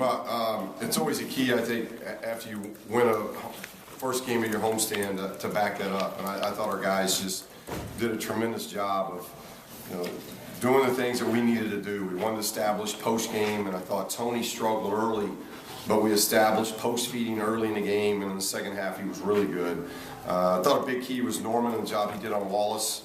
Well, it's always a key, I think, after you win a first game of your homestand to back that up. And I thought our guys just did a tremendous job of, doing the things that we needed to do. We wanted to establish post-game, and I thought Tony struggled early, but we established post-feeding early in the game, and in the second half he was really good. I thought a big key was Norman and the job he did on Wallace,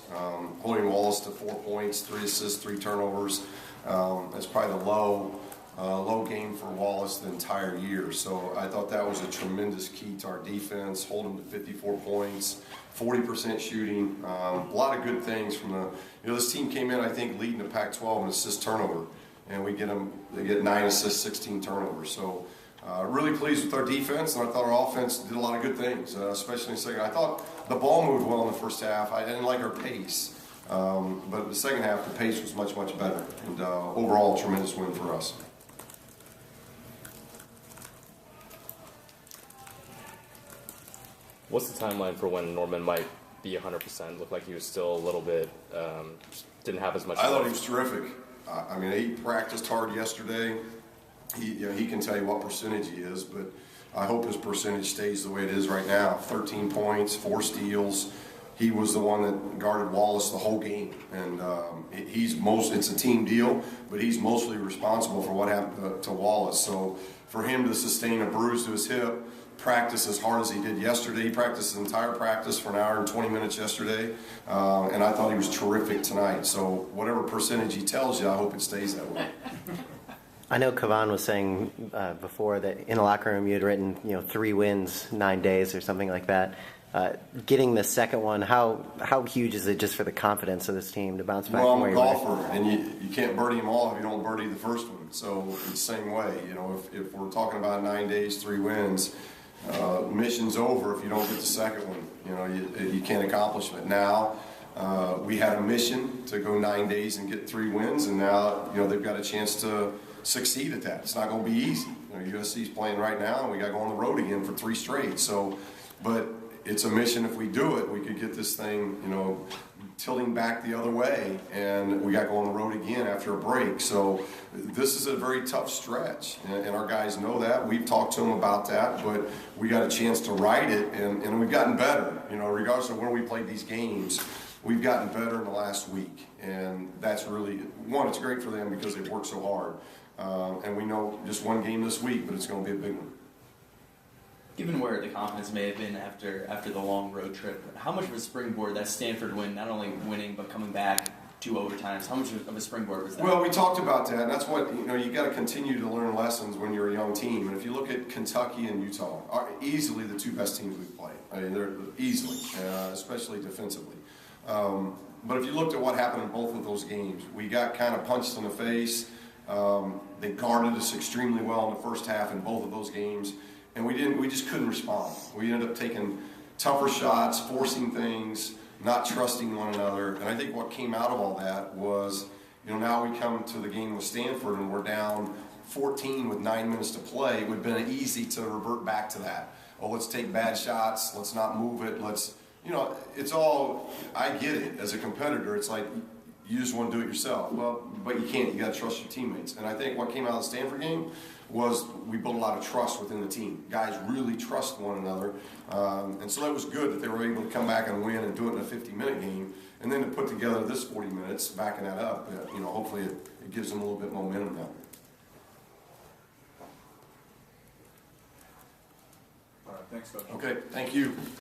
holding Wallace to 4 points, 3 assists, 3 turnovers. That's probably the low game for Wallace the entire year. So I thought that was a tremendous key to our defense, hold him to 54 points, 40% shooting. A lot of good things from the, this team came in, I think, leading the Pac-12 in assist turnover, and they get 9 assists, 16 turnovers. So really pleased with our defense, and I thought our offense did a lot of good things, especially in the second. I thought the ball moved well in the first half. I didn't like our pace, but in the second half, the pace was much, much better, and overall, a tremendous win for us. What's the timeline for when Norman might be 100%? Looked like he was still a little bit, didn't have as much. I thought he was terrific. I mean, he practiced hard yesterday. He can tell you what percentage he is, but I hope his percentage stays the way it is right now. 13 points, 4 steals. He was the one that guarded Wallace the whole game, and it's a team deal, but he's mostly responsible for what happened to Wallace. So for him to sustain a bruise to his hip, practice as hard as he did yesterday. He practiced his entire practice for an hour and 20 minutes yesterday, and I thought he was terrific tonight. So whatever percentage he tells you, I hope it stays that way. I know Kavan was saying before that in the locker room you had written 3 wins, 9 days or something like that. Getting the second one, how huge is it just for the confidence of this team to bounce back? Well, from I'm where a you were? golfer, and you can't birdie them all if you don't birdie the first one. So it's the same way. If we're talking about 9 days, 3 wins, mission's over if you don't get the second one. You can't accomplish it. Now we had a mission to go 9 days and get 3 wins, and now they've got a chance to succeed at that. It's not going to be easy. USC's playing right now, and we got to go on the road again for 3 straight. So, but it's a mission. If we do it, we could get this thing, tilting back the other way, and we got to go on the road again after a break. So this is a very tough stretch, and our guys know that. We've talked to them about that, but we got a chance to ride it, and we've gotten better. Regardless of where we played these games, we've gotten better in the last week, and that's really, it's great for them because they've worked so hard. And we know just 1 game this week, but it's going to be a big one. Given where the confidence may have been after the long road trip, how much of a springboard that Stanford win, not only winning but coming back 2 overtimes, how much of a springboard was that? Well, we talked about that, and that's what you got to continue to learn lessons when you're a young team. And if you look at Kentucky and Utah, are easily the 2 best teams we've played. I mean, they're easily, especially defensively. But if you looked at what happened in both of those games, we got kind of punched in the face. They guarded us extremely well in the first half in both of those games. And we just couldn't respond. We ended up taking tougher shots, forcing things, not trusting one another. And I think what came out of all that was, now we come to the game with Stanford and we're down 14 with 9 minutes to play. It would have been easy to revert back to that. Oh, let's take bad shots. Let's not move it. It's all, I get it. As a competitor, it's like you just want to do it yourself. Well, but you can't. You got to trust your teammates. And I think what came out of the Stanford game was we built a lot of trust within the team. Guys really trust one another. And so that was good that they were able to come back and win and do it in a 50-minute game. And then to put together this 40 minutes, backing that up, hopefully it gives them a little bit momentum now. All right, thanks, Coach. Okay, thank you.